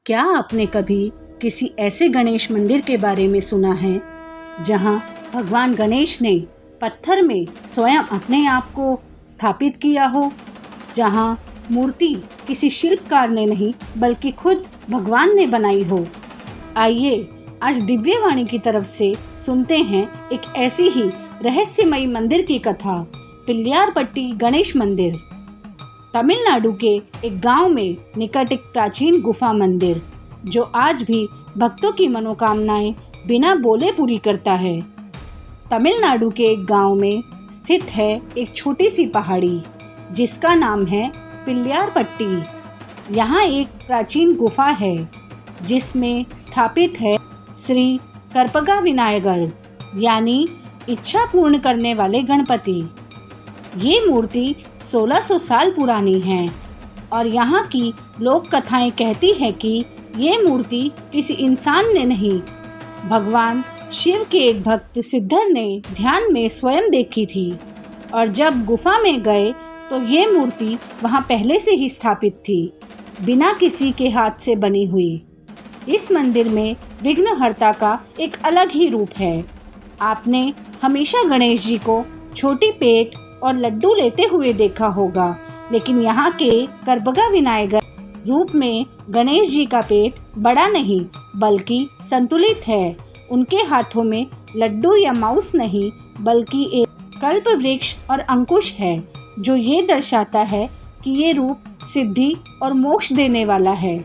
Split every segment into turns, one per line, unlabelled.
क्या आपने कभी किसी ऐसे गणेश मंदिर के बारे में सुना है जहां भगवान गणेश ने पत्थर में स्वयं अपने आप को स्थापित किया हो, जहां मूर्ति किसी शिल्पकार ने नहीं बल्कि खुद भगवान ने बनाई हो? आइए आज दिव्यवाणी की तरफ से सुनते हैं एक ऐसी ही रहस्यमयी मंदिर की कथा, पिल्लारपट्टी गणेश मंदिर। तमिलनाडु के एक गांव में निकट एक प्राचीन गुफा मंदिर, जो आज भी भक्तों की मनोकामनाएं बिना बोले पूरी करता है। तमिलनाडु के एक गांव में स्थित है एक छोटी सी पहाड़ी जिसका नाम है पिल्लारपट्टी। यहाँ एक प्राचीन गुफा है जिसमें स्थापित है श्री करपगा विनायगर, यानी इच्छा पूर्ण करने वाले गणपति। ये मूर्ति 1600 साल पुरानी है और यहाँ की लोक कथाएं कहती है कि ये मूर्ति किसी इंसान ने नहीं, भगवान शिव के एक भक्त सिद्धर ने ध्यान में स्वयं देखी थी, और जब गुफा में गए तो ये मूर्ति वहाँ पहले से ही स्थापित थी, बिना किसी के हाथ से बनी हुई। इस मंदिर में विघ्नहर्ता का एक अलग ही रूप है। आपने हमेशा गणेश जी को छोटी पेट और लड्डू लेते हुए देखा होगा, लेकिन यहाँ के करपगा विनायकर रूप में गणेश जी का पेट बड़ा नहीं बल्कि संतुलित है। उनके हाथों में लड्डू या माउस नहीं बल्कि एक कल्प वृक्ष और अंकुश है, जो ये दर्शाता है कि ये रूप सिद्धि और मोक्ष देने वाला है।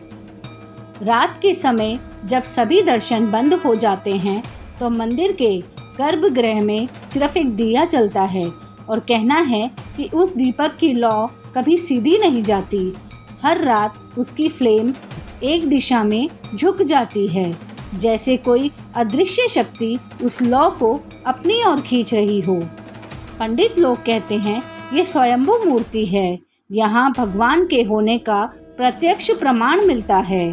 रात के समय जब सभी दर्शन बंद हो जाते हैं तो मंदिर के गर्भगृह में सिर्फ एक दिया जलता है और कहना है कि उस दीपक की लौ कभी सीधी नहीं जाती। हर रात उसकी फ्लेम एक दिशा में झुक जाती है, जैसे कोई अदृश्य शक्ति उस लौ को अपनी ओर खींच रही हो। पंडित लोग कहते हैं ये स्वयंभू मूर्ति है। यहाँ भगवान के होने का प्रत्यक्ष प्रमाण मिलता है।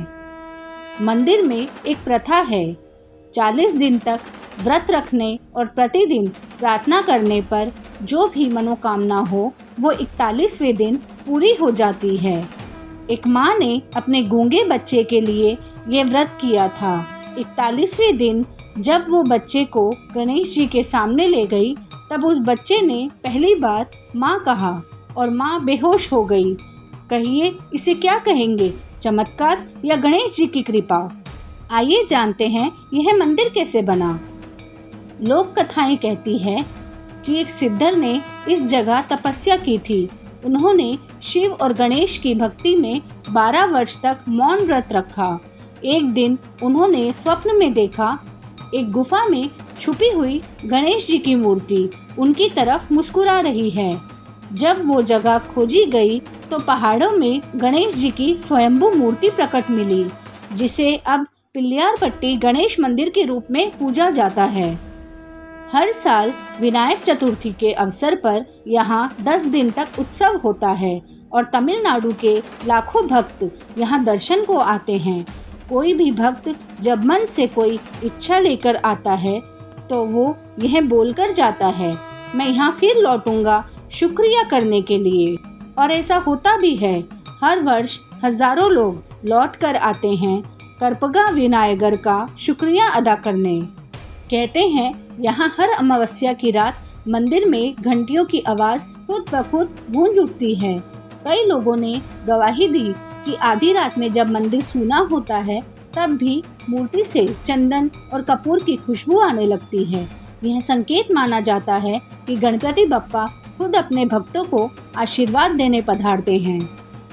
मंदिर में एक प्रथा है, 40 दिन तक व्रत रखने और प्रतिदिन प्रार्थना करने पर जो भी मनोकामना हो वो 41वें दिन पूरी हो जाती है। एक माँ ने अपने गूंगे बच्चे के लिए ये व्रत किया था। 41वें दिन जब वो बच्चे को गणेश जी के सामने ले गई, तब उस बच्चे ने पहली बार माँ कहा और माँ बेहोश हो गई। कहिए इसे क्या कहेंगे, चमत्कार या गणेश जी की कृपा? आइए जानते हैं यह मंदिर कैसे बना। लोक कथाएं कहती है कि एक सिद्धर ने इस जगह तपस्या की थी। उन्होंने शिव और गणेश की भक्ति में 12 वर्ष तक मौन व्रत रखा। एक दिन उन्होंने स्वप्न में देखा एक गुफा में छुपी हुई गणेश जी की मूर्ति उनकी तरफ मुस्कुरा रही है। जब वो जगह खोजी गई तो पहाड़ों में गणेश जी की स्वयंभू मूर्ति प्रकट मिली, जिसे अब पिल्लारपट्टी गणेश मंदिर के रूप में पूजा जाता है। हर साल विनायक चतुर्थी के अवसर पर यहाँ 10 दिन तक उत्सव होता है और तमिलनाडु के लाखों भक्त यहाँ दर्शन को आते हैं। कोई भी भक्त जब मन से कोई इच्छा लेकर आता है तो वो यह बोलकर जाता है, मैं यहाँ फिर लौटूंगा शुक्रिया करने के लिए। और ऐसा होता भी है। हर वर्ष हजारों लोग लौट कर आते हैं करपगा विनायगर का शुक्रिया अदा करने। कहते हैं यहाँ हर अमावस्या की रात मंदिर में घंटियों की आवाज़ खुद ब खुद गूंज उठती है। कई लोगों ने गवाही दी कि आधी रात में जब मंदिर सूना होता है तब भी मूर्ति से चंदन और कपूर की खुशबू आने लगती है। यह संकेत माना जाता है कि गणपति बप्पा खुद अपने भक्तों को आशीर्वाद देने पधारते हैं।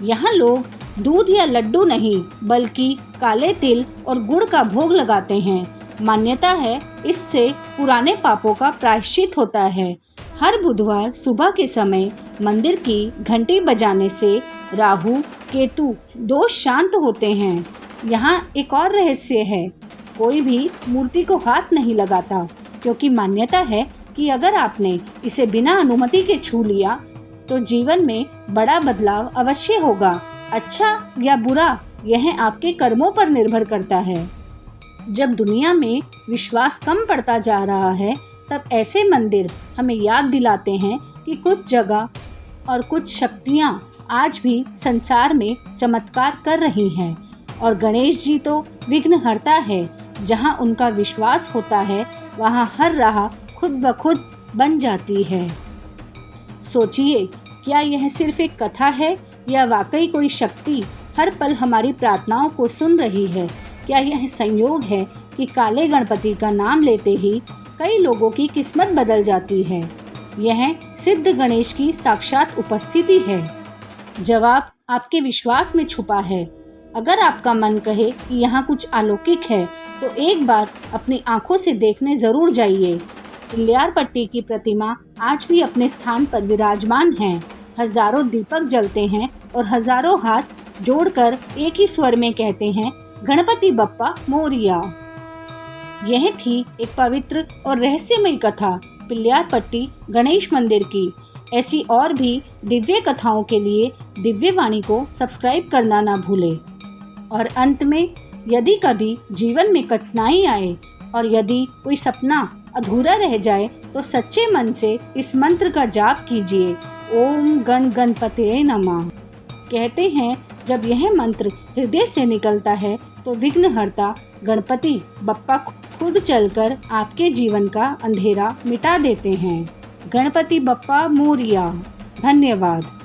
यहाँ लोग दूध या लड्डू नहीं बल्कि काले तिल और गुड़ का भोग लगाते हैं। मान्यता है इससे पुराने पापों का प्रायश्चित होता है। हर बुधवार सुबह के समय मंदिर की घंटी बजाने से राहु केतु दोष शांत होते हैं। यहाँ एक और रहस्य है, कोई भी मूर्ति को हाथ नहीं लगाता, क्योंकि मान्यता है कि अगर आपने इसे बिना अनुमति के छू लिया तो जीवन में बड़ा बदलाव अवश्य होगा। अच्छा या बुरा यह आपके कर्मों पर निर्भर करता है। जब दुनिया में विश्वास कम पड़ता जा रहा है, तब ऐसे मंदिर हमें याद दिलाते हैं कि कुछ जगह और कुछ शक्तियाँ आज भी संसार में चमत्कार कर रही हैं। और गणेश जी तो विघ्नहर्ता है। जहाँ उनका विश्वास होता है वहाँ हर राह खुद ब खुद बन जाती है। सोचिए, क्या यह सिर्फ एक कथा है या वाकई कोई शक्ति हर पल हमारी प्रार्थनाओं को सुन रही है? क्या यह संयोग है कि काले गणपति का नाम लेते ही कई लोगों की किस्मत बदल जाती है? यह सिद्ध गणेश की साक्षात उपस्थिति है। जवाब आपके विश्वास में छुपा है। अगर आपका मन कहे कि यहाँ कुछ अलौकिक है तो एक बार अपनी आंखों से देखने जरूर जाइए। पिल्लारपट्टी की प्रतिमा आज भी अपने स्थान पर विराजमान है। हजारों दीपक जलते हैं और हजारों हाथ जोड़कर एक ही स्वर में कहते हैं, गणपति बप्पा मोरिया। यह थी एक पवित्र और रहस्यमयी कथा पिल्लारपट्टी गणेश मंदिर की। ऐसी और भी दिव्य कथाओं के लिए दिव्यवाणी को सब्सक्राइब करना ना भूलें। और अंत में, यदि कभी जीवन में कठिनाई आए और यदि कोई सपना अधूरा रह जाए तो सच्चे मन से इस मंत्र का जाप कीजिए, ओम गण गणपतये नमः। कहते हैं जब यह मंत्र हृदय से निकलता है तो विघ्नहर्ता गणपति बप्पा खुद चलकर आपके जीवन का अंधेरा मिटा देते हैं। गणपति बप्पा मोरिया। धन्यवाद।